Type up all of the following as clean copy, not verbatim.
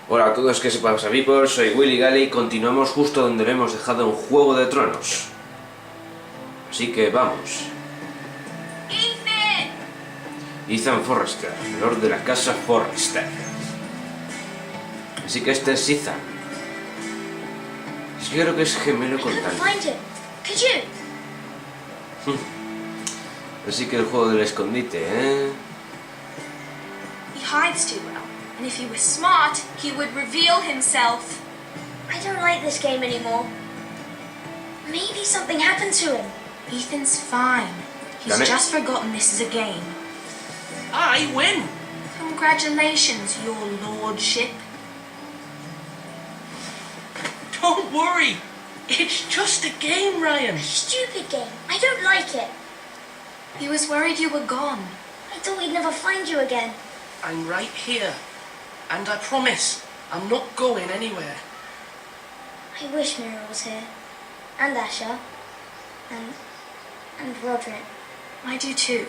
Hola a todos, ¿qué se pasa, people? Soy Willy Galley y continuamos justo donde lo hemos dejado en Juego de Tronos. Así que vamos. Ethan Forrester, Lord de la Casa Forrester. Así que este es Ethan. Es que creo que es gemelo con tal. Así que el juego del escondite, ¿eh? He hides too well, and if he was smart, he would reveal himself. I don't like this game anymore. Maybe something happened to him. Ethan's fine. He's just forgotten this is a game. I win! Congratulations, your lordship. Don't worry. It's just a game, Ryan. Stupid game. I don't like it. He was worried you were gone. I thought we'd never find you again. I'm right here. And I promise, I'm not going anywhere. I wish Mira was here. And Asher. And Roderick. I do too.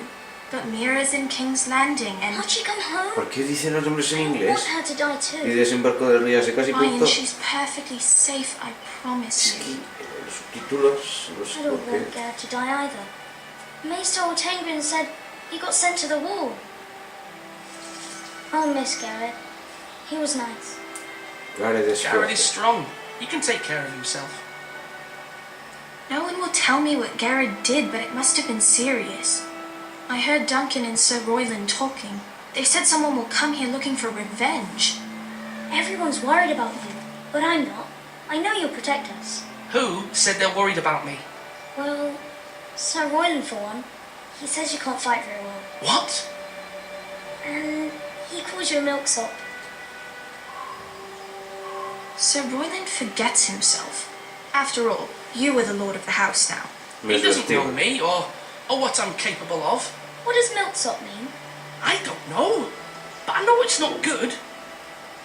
But Mira's in King's Landing and... How'd she come home? ¿Por qué dicen los nombres en I inglés? want her to die too. Y desembarco del río secas y Ryan, punto. she's perfectly safe, I promise you. Los subtítulos, no sé I por don't want qué. Garrett to die either. Maester Tangren said he got sent to the wall. I'll miss Garrett. He was nice. Garrett es Garrett is fuerte. strong. He can take care of himself. No one will tell me what Garrett did, but it must have been serious. I heard Duncan and Sir Royland talking. They said someone will come here looking for revenge. Everyone's worried about you, but I'm not. I know you'll protect us. Who said they're worried about me? Well, Sir Royland for one. He says you can't fight very well. What? And he calls you a milksop. Sir Royland forgets himself. After all, you are the lord of the house now. He doesn't know me or what I'm capable of. What does milksop mean? I don't know. But I know it's not good.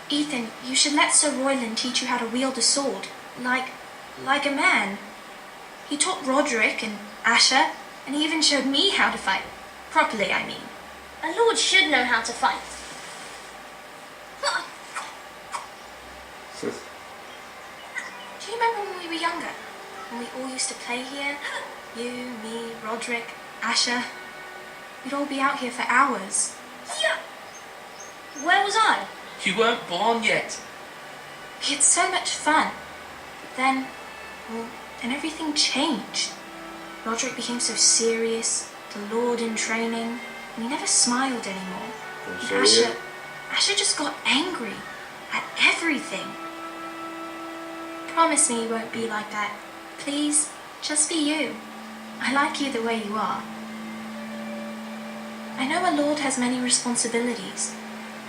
Ethan, you should let Sir Royland teach you how to wield a sword. Like a man. He taught Roderick and Asher, and he even showed me how to fight. Properly, I mean. A lord should know how to fight. Do you remember when we were younger? When we all used to play here? You, me, Roderick, Asher. We'd all be out here for hours. Yeah. Where was I? You weren't born yet. We had so much fun. But then everything changed. Roderick became so serious, the lord in training, and he never smiled anymore. And Asher just got angry at everything. Promise me you won't be like that. Please, just be you. I like you the way you are. I know a lord has many responsibilities,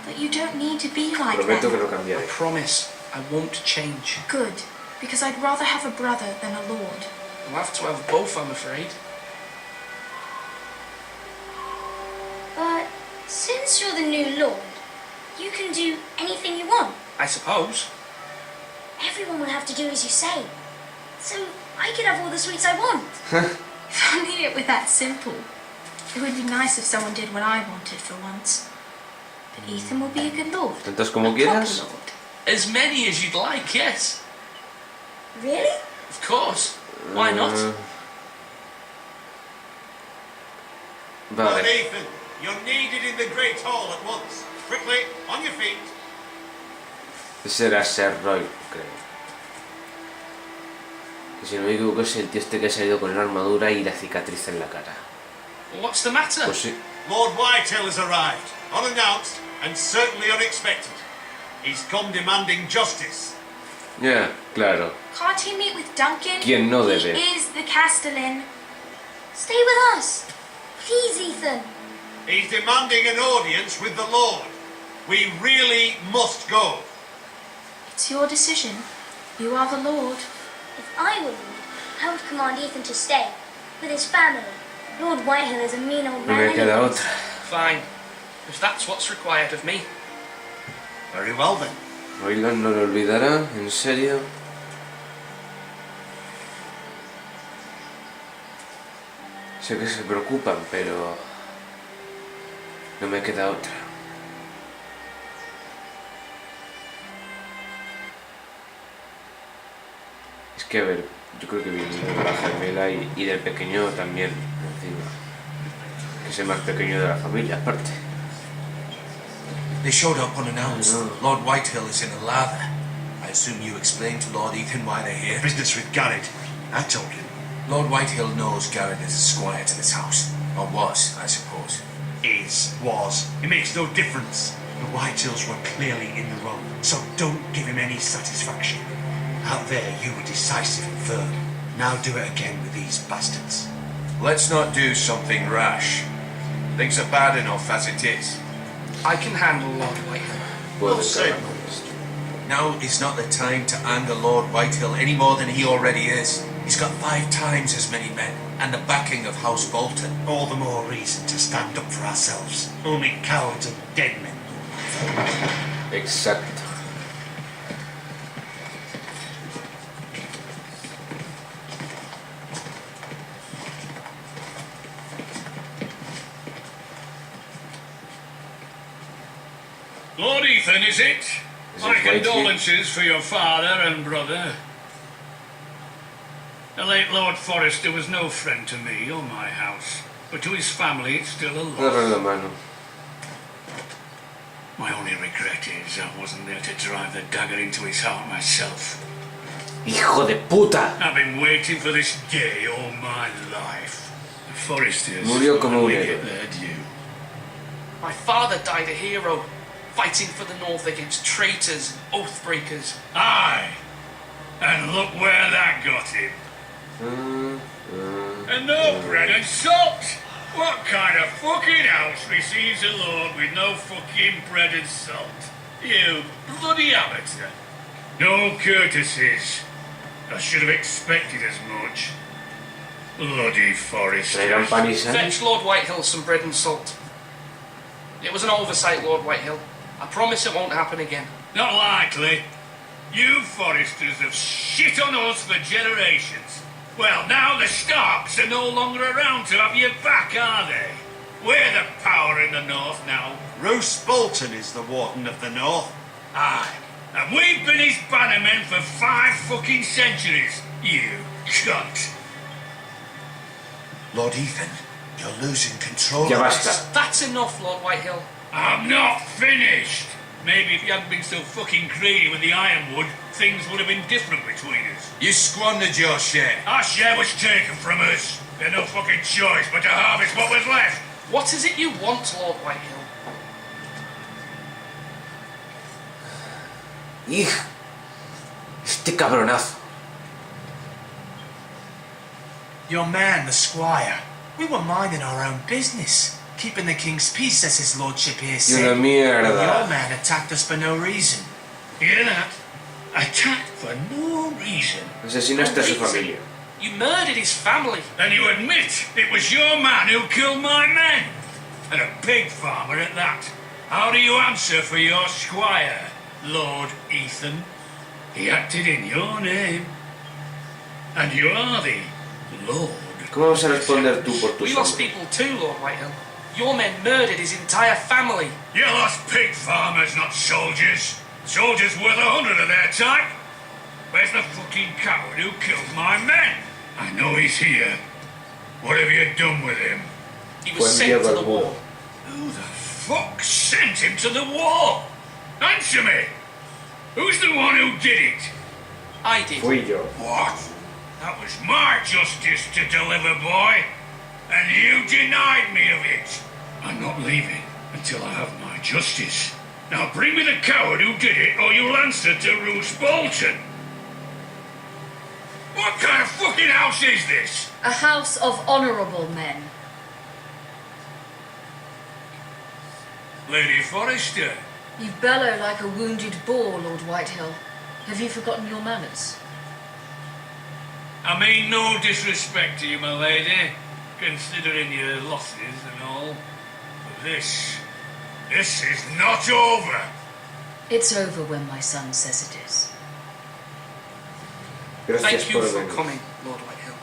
but you don't need to be like Prometo que that. no I cambiaré. promise I won't change. Good, because I'd rather have a brother than a lord. We'll have to have both, I'm afraid. But since you're the new lord, you can do anything you want. I suppose. Everyone will have to do as you say. So I could have all the sweets I want. If only it were that simple. It would be nice if someone did what I wanted for once. But Ethan will be a good lord. Tantas como A proper quieras. lord. As many as you'd like, yes. Really? Of course. Why not? Vale. Lord Ethan, you're needed in the Great Hall at once. Quickly, on your feet. Ese era Sir Roy, creo. Que si no me equivoco es el tío este que ha salido con la armadura y la cicatriz en la cara. What's the matter? Pues sí. Lord Whitetail has arrived, unannounced and certainly unexpected. He's come demanding justice. Ya, claro. Can't he meet with Duncan? ¿Quién no debe? He is the Castellan. Stay with us. Please, Ethan. He's demanding an audience with the Lord. We really must go. It's your decision. You are the lord. If I were lord, I would command Ethan to stay with his family. Lord Whitehill is a mean old No man me queda anyways. otra. Fine. If that's what's required of me. Very well then. Royland no lo olvidará, en serio. Sé que se preocupan, pero no me queda otra. Es que, a ver, yo creo que viene de la gemela y del pequeño también, encima. Que es el más pequeño de la familia, aparte. They showed up unannounced. No. Lord Whitehill is in a lather. I assume you explained to Lord Ethan why they're here? Business with Garrett. I told him. Lord Whitehill knows Garrett is a squire to this house. Or was, I suppose. Was. It makes no difference. The Whitehills were clearly in the wrong, so don't give him any satisfaction. Out there, you were decisive and firm. Now do it again with these bastards. Let's not do something rash. Things are bad enough as it is. I can handle Lord Whitehill. Puedo say. encargar con esto. Now is not the time to anger Lord Whitehill any more than he already is. He's got 5 times as many men, and the backing of House Bolton. All the more reason to stand up for ourselves. Only cowards and dead men. Exacto. Lord Ethan, is it? Is My it Whitehill? condolences for your father and brother. The late Lord Forrester was no friend to me or my house, but to his family it's still a Darle la loss. mano. My only regret is I wasn't there to drive the dagger into his heart myself. ¡Hijo de puta! I've been waiting for this day all my life. The Forresters Murió como un finally héroe. get their due. My father died a hero, fighting for the North against traitors and oathbreakers. Aye, and look where that got him. And no bread and salt! What kind of fucking house receives a lord with no fucking bread and salt? You bloody amateur. No courtesies. I should have expected as much. Bloody Forrester. ¿Traerán pan y sal? Fetch Lord Whitehill some bread and salt. It was an oversight, Lord Whitehill. I promise it won't happen again. Not likely. You Forresters have shit on us for generations. Well, now the Starks are no longer around to have your back, are they? We're the power in the north now. Roose Bolton is the Warden of the North. Aye. And we've been his bannermen for 5 fucking centuries. You cunt. Lord Ethan, you're losing control Ya of basta. this. That's enough, Lord Whitehill. I'm not finished. Maybe if you hadn't been so fucking greedy with the ironwood, things would have been different between us. You squandered your share. Our share was taken from us. We had no fucking choice but to harvest what was left. What is it you want, Lord Whitehill? ¡Hij! Este cabronazo. Your man, the squire. We were minding our own business, keeping the king's peace, as his lordship here Y said. una Your mierda. man attacked us for no reason. Hear that? Attacked for no reason. Asesinaste a su familia. You murdered his family. And you admit it was your man who killed my men? And a pig farmer at that. How do you answer for your squire, Lord Ethan? He acted in your name. And you are the Lord. ¿Cómo vas a responder tú por We tus lost hombres? people too, Lord Whitehill. Your men murdered his entire family. You lost pig farmers, not soldiers. Soldiers worth 100 of their type. Where's the fucking coward who killed my men? I know he's here. What have you done with him? He Fue was sent enviado to al the muro. war. Who the fuck sent him to the war? Answer me! Who's the one who did it? I did. Fui yo. What? That was my justice to deliver, boy. And you denied me of it. I'm not leaving until I have my justice. Now bring me the coward who did it, or you'll answer to Roose Bolton. What kind of fucking house is this? A house of honourable men. Lady Forrester. You bellow like a wounded boar, Lord Whitehill. Have you forgotten your manners? I mean no disrespect to you, my lady, considering your losses and all. But this is not over. It's over when my son says it is. Gracias Thank you por for venir. coming, Lord Whitehill.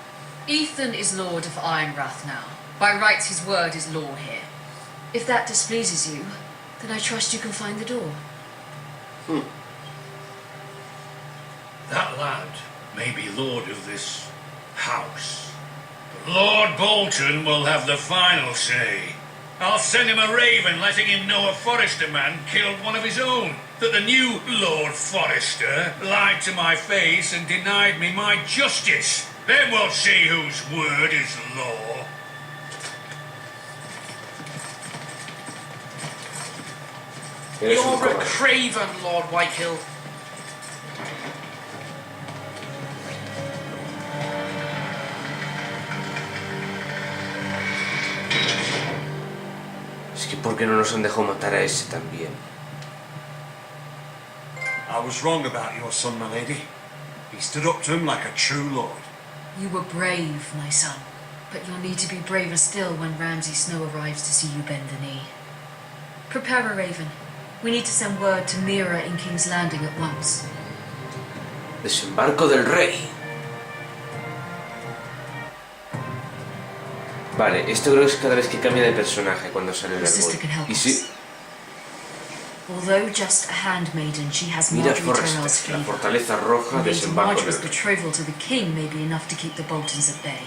Ethan is Lord of Ironrath now. By rights his word is law here. If that displeases you, then I trust you can find the door. That lad may be lord of this house. But Lord Bolton will have the final say. I'll send him a raven letting him know a Forrester man killed one of his own. That the new Lord Forrester lied to my face and denied me my justice. Then we'll see whose word is law. You're a craven, Lord Whitehill. Es que ¿por qué no nos han dejado matar a ese también? I was wrong about your son, my lady. He stood up to him like a true lord. You were brave, my son. But you'll need to be braver still when Ramsay Snow arrives to see you bend the knee. Prepare a raven. We need to send word to Mira in King's Landing at once. Desembarco del rey. Vale, esto creo que es cada vez que cambia de personaje cuando sale el árbol. Y sí. Although just a handmaiden, she has Mira Marjorie Tyrell's Forrester, la favor. fortaleza roja, desembarco del Marjorie's rey. betrothal to the king may be enough to keep the Boltons at bay.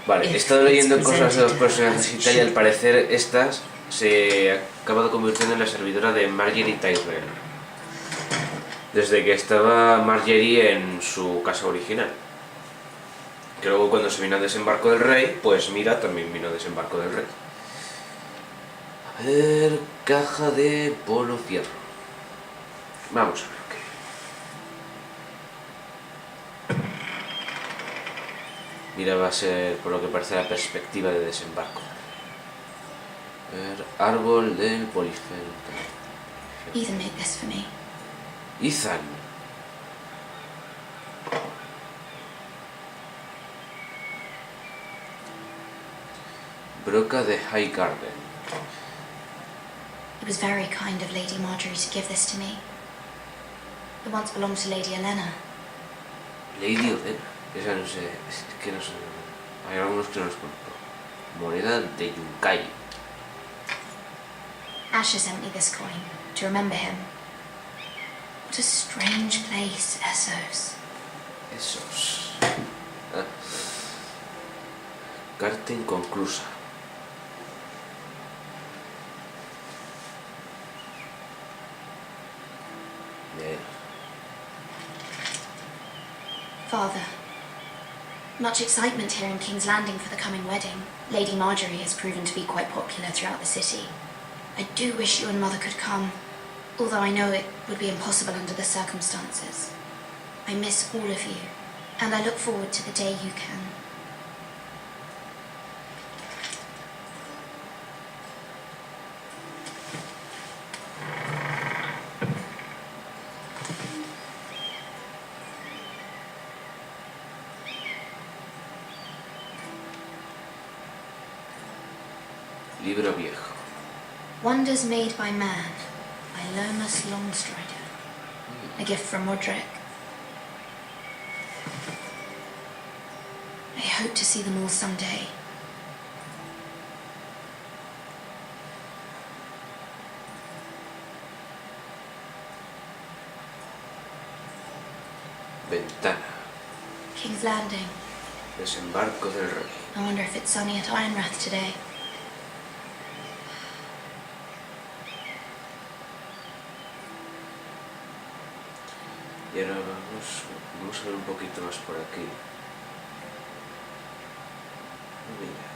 Vale, he estado leyendo cosas de los personajes y tal, y al parecer estas se ha acabado convirtiendo en la servidora de Marjorie Tyrell. Desde que estaba Marjorie en su casa original. Que luego cuando se vino a Desembarco del Rey, pues Mira también vino a Desembarco del Rey. A ver, caja de polo fierro. Vamos a ver qué. Mira, va a ser por lo que parece la perspectiva de desembarco. A ver, árbol del polifero. Ethan made this for me. Ethan. Broca de High Garden. It was very kind of Lady Marjorie to give this to me. It once belonged to Lady Elena. Lady Elena. Esa no sé, es que no sé. Hay algunos que no los conozco. Moneda de Yunkai. Asher sent me this coin to remember him. What a strange place, Essos. Esos. Ah. Carta inconclusa. Bien. Father, much excitement here in King's Landing for the coming wedding. Lady Marjorie has proven to be quite popular throughout the city. I do wish you and Mother could come, although I know it would be impossible under the circumstances. I miss all of you, and I look forward to the day you can. Libro viejo. Wonders Made by Man, by Lomas Longstrider. A gift from Roderick. I hope to see them all someday. Ventana. King's Landing. Desembarco del Rey. I wonder if it's sunny at Ironrath today. Y ahora vamos a ver un poquito más por aquí. Mira,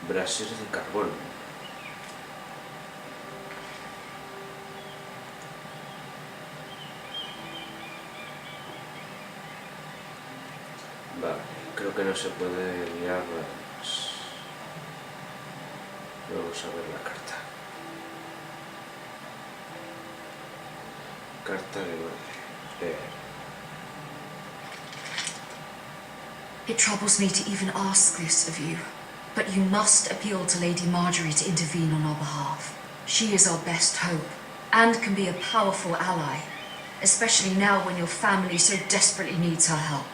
brasero de carbón. Vale, creo que no se puede liar más. Vamos a ver la carta. Carta de Roderick. It troubles me to even ask this of you, but you must appeal to Lady Marjorie to intervene on our behalf. She is our best hope, and can be a powerful ally, especially now when your family so desperately needs her help.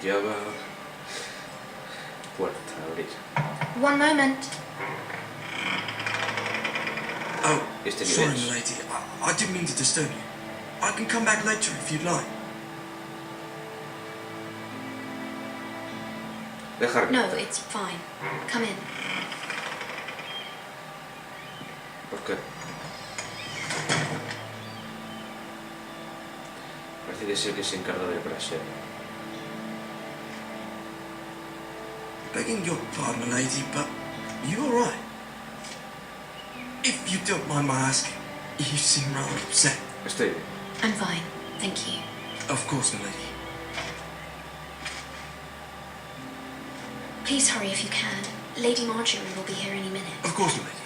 Ya va. Puerta, abrir. One moment. Oh, Este sorry, nivel. milady. I didn't mean to disturb you. I can come back later if you'd like. Dejar. No, it's fine. Come in. ¿Por qué? Parece que es el que se encarga del brasero. Begging your pardon, milady, but you alright? If you don't mind my asking, you seem rather upset. Estoy bien. I'm fine, thank you. Of course, milady. Please hurry if you can. Lady Marjorie will be here any minute. Of course, milady.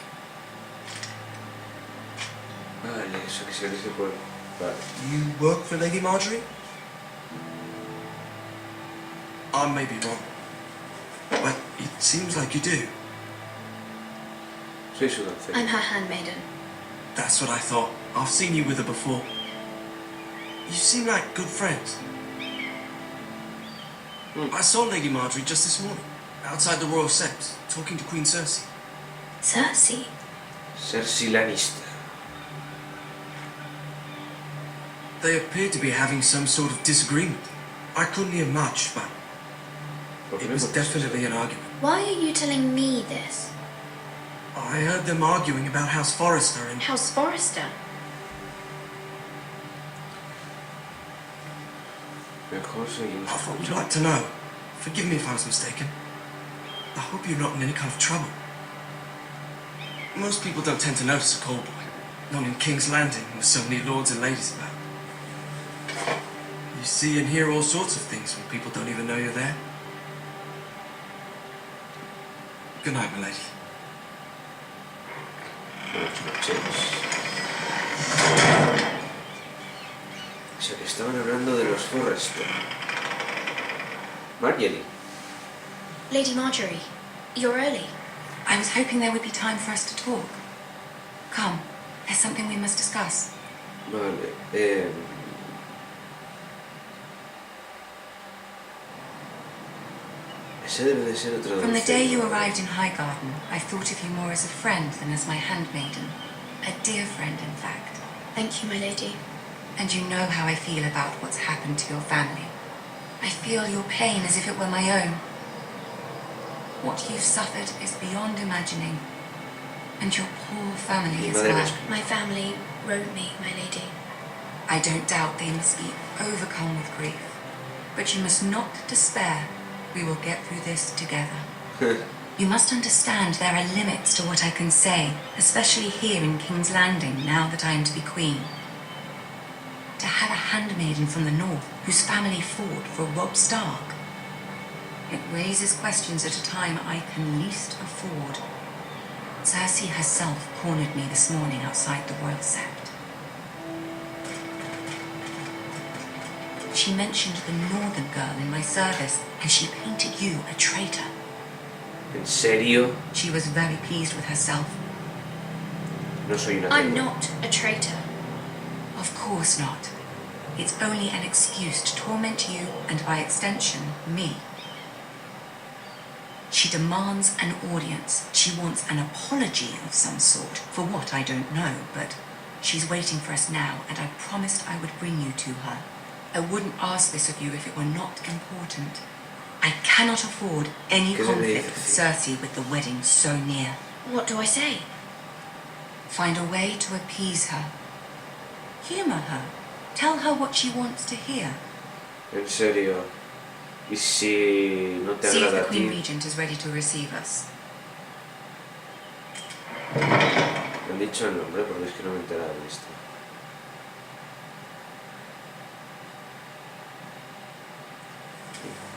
Vale, eso que se dice por... Vale. You work for Lady Marjorie? I may be wrong, but it seems like you do. Soy su doncella. I'm her handmaiden. That's what I thought. I've seen you with her before. You seem like good friends. I saw Lady Marjorie just this morning, outside the Royal Sept, talking to Queen Cersei. Cersei? Cersei Lannister. They appeared to be having some sort of disagreement. I couldn't hear much, but it was definitely an argument. Why are you telling me this? I heard them arguing about House Forrester and... House Forrester? Mejor seguimos. I thought you'd like to know. Forgive me if I was mistaken. I hope you're not in any kind of trouble. Most people don't tend to notice a call boy. Not in King's Landing with so many lords and ladies about. You see and hear all sorts of things when people don't even know you're there. Good night, my lady. Buenas noches. O sea que estaban hablando de los Forrester. Marjorie. Lady Marjorie, you're early. I was hoping there would be time for us to talk. Come, there's something we must discuss. Vale, ese debe de ser otra From the day you doncella. arrived in Highgarden, I thought of you more as a friend than as my handmaiden. A dear friend, in fact. Thank you, my lady. And you know how I feel about what's happened to your family. I feel your pain as if it were my own. What you've suffered is beyond imagining. And your poor family as Madre well. mía. My family wrote me, my lady. I don't doubt they must be overcome with grief. But you must not despair. We will get through this together. You must understand there are limits to what I can say, especially here in King's Landing, now that I am to be queen. To have a handmaiden from the north whose family fought for Robb Stark. It raises questions at a time I can least afford. Cersei herself cornered me this morning outside the Royal Sept. She mentioned the northern girl in my service, and she painted you a traitor. ¿En serio? She was very pleased with herself. No soy una I'm traitora. not a traitor. Of course not. It's only an excuse to torment you, and by extension, me. She demands an audience. She wants an apology of some sort, for what I don't know, but she's waiting for us now, and I promised I would bring you to her. I wouldn't ask this of you if it were not important. I cannot afford any ¿Qué se le conflict dice? with Cersei with the wedding so near. What do I say? Find a way to appease her. Humor her. Tell her what she wants to hear. En serio. ¿Y si no te See if agrada the a Queen ti? Regent is ready to receive us. Me han dicho el nombre porque es que no me he enterado de esto.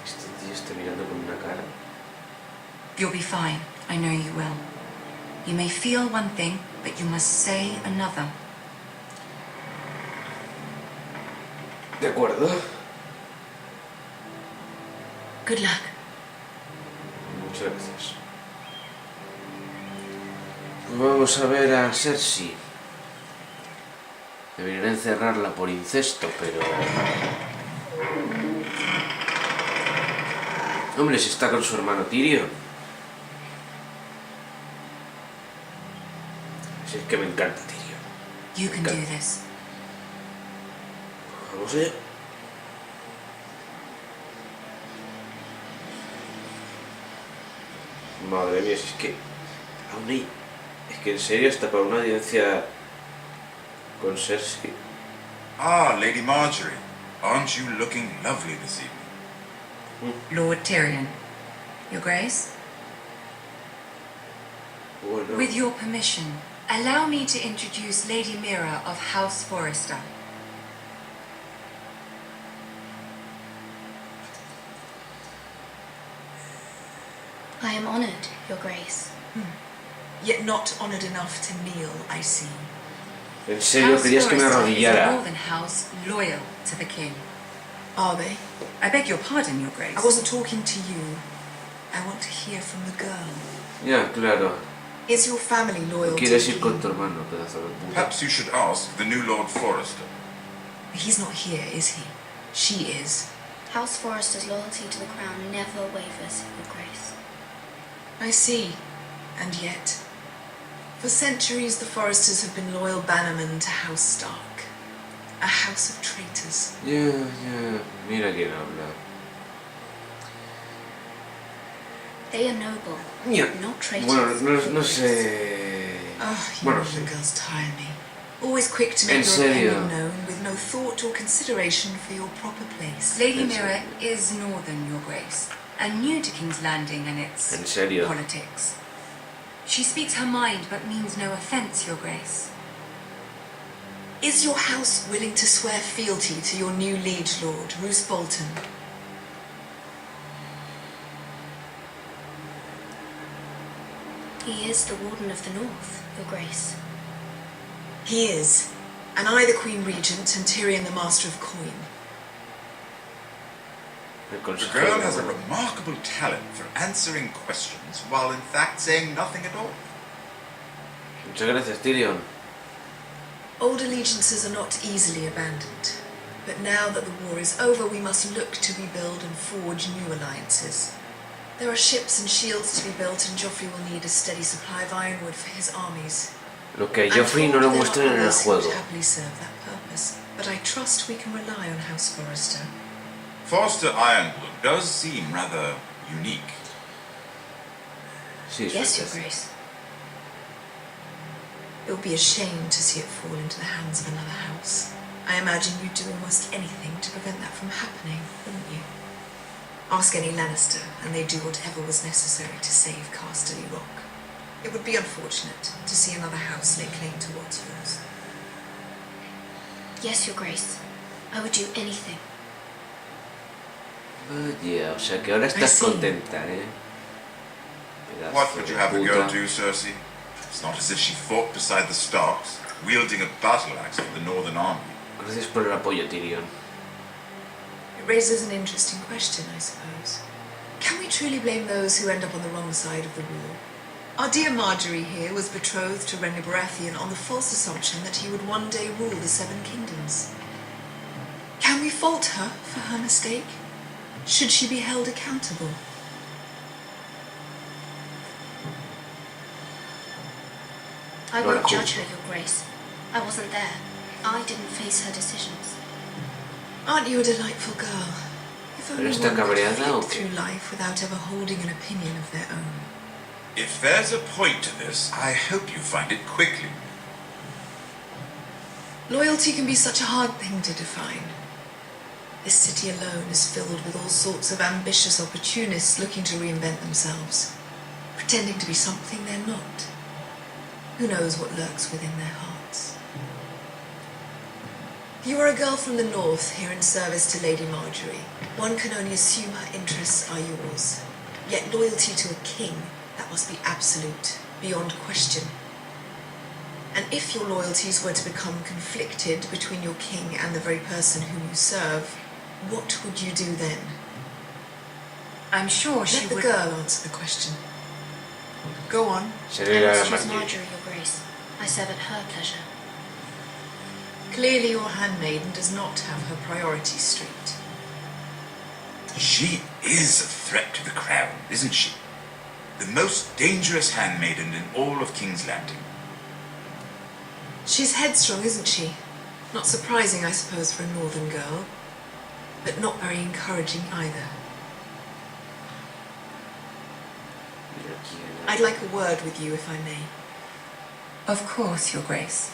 Este tío está mirando con una cara. You'll be fine. I know you will. You may feel one thing, but you must say another. De acuerdo. Good luck. Muchas gracias. Pues vamos a ver a Cersei. Deberían encerrarla por incesto, pero... Hombre, si está con su hermano Tyrion. Si es que me encanta Tyrion. You can do this. Vamos allá. Madre mía, si es que... Aún hay... Es que en serio, hasta para una audiencia con Cersei. Ah, Lady Marjorie. Aren't you looking lovely this evening? Lord Tyrion, Your Grace? Oh, no. With your permission, allow me to introduce Lady Mira of House Forrester. I am honored, Your Grace. Yet not honored enough to kneel, I see. En serio, querías que me Is a arrodillara. northern house loyal to the king. Are they? I beg your pardon, Your Grace. I wasn't talking to you. I want to hear from the girl. Ya, claro. Is your family loyal to Quieres the ir con king? tu hermano, pedazo de puta. Perhaps you should ask the new Lord Forrester. He's not here, is he? She is. House Forrester's loyalty to the crown never wavers, Your Grace. I see. And yet, for centuries the Forresters have been loyal bannermen to House Stark. A house of traitors. Ya, mira quién habla. They are noble, Ya. not traitors. Bueno, no sé... Oh, you Bueno, northern sí. girls tire me. Always quick to En make your serio. opinion known with no thought or consideration for your proper place. Lady En Mira is northern, Your Grace, and new to King's Landing and its En serio. politics. She speaks her mind but means no offence, Your Grace. Is your house willing to swear fealty to your new liege lord, Roose Bolton? He is the Warden of the North, Your Grace. He is, and I the Queen Regent and Tyrion the Master of Coin. El The consejero. girl has a remarkable talent for answering questions while in fact saying nothing at all. Muchas gracias, Tyrion. Old allegiances are not easily abandoned, but now that the war is over, we must look to rebuild and forge new alliances. There are ships and shields to be built, and Joffrey will need a steady supply of ironwood for his armies. Lo que a I'm Joffrey no told lo there are muestran en el others who would juego. happily serve that purpose, but I trust we can rely on House Forrester. Forster Ironwood does seem rather unique. Sí, es Yes, Your fantástico. Grace. It would be a shame to see it fall into the hands of another house. I imagine you'd do almost anything to prevent that from happening, wouldn't you? Ask any Lannister, and they'd do whatever was necessary to save Casterly Rock. It would be unfortunate to see another house lay claim to what's yours. Yes, Your Grace. I would do anything. Vaya, o sea que ahora I estás see. contenta, ¿eh? Pedazo What would you de have the puta. girl do, Cersei? It's not as if she fought beside the Starks, wielding a battle axe for the Northern Army. Gracias por el apoyo, Tyrion. It raises an interesting question, I suppose. Can we truly blame those who end up on the wrong side of the war? Our dear Marjorie here was betrothed to Renly Baratheon on the false assumption that he would one day rule the Seven Kingdoms. Can we fault her for her mistake? Should she be held accountable? I Well, won't cool. judge her, Your Grace. I wasn't there. I didn't face her decisions. Aren't you a delightful girl? If ¿Pero only está one could cabreada o flit qué? through life without ever holding an opinion of their own. If there's a point to this, I hope you find it quickly. Loyalty can be such a hard thing to define. This city alone is filled with all sorts of ambitious opportunists looking to reinvent themselves, pretending to be something they're not. Who knows what lurks within their hearts? You are a girl from the north, here in service to Lady Marjorie. One can only assume her interests are yours. Yet loyalty to a king, that must be absolute, beyond question. And if your loyalties were to become conflicted between your king and the very person whom you serve, what would you do then? I'm sure she Let the would... girl answer the question. Go on. Sería I la must choose Marjorie. Marjorie, Your Grace. I serve at her pleasure. Clearly your handmaiden does not have her priorities straight. She is a threat to the crown, isn't she? The most dangerous handmaiden in all of King's Landing. She's headstrong, isn't she? Not surprising, I suppose, for a northern girl. But not very encouraging either. I'd like a word with you, if I may. Of course, Your Grace.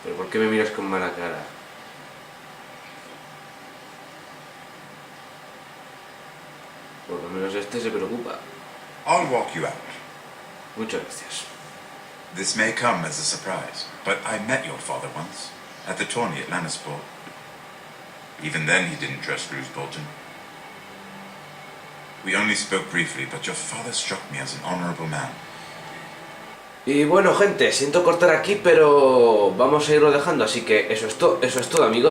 ¿Pero por qué me miras con mala cara? Por lo menos este se preocupa. I'll walk you out. Muchas gracias. This may come as a surprise, but I met your father once, at the tourney at Lannisport. Even then he didn't trust Roose Bolton. We only spoke briefly, but your father struck me as an honorable man. Y bueno, gente, siento cortar aquí, pero vamos a irlo dejando, así que eso es todo, amigos.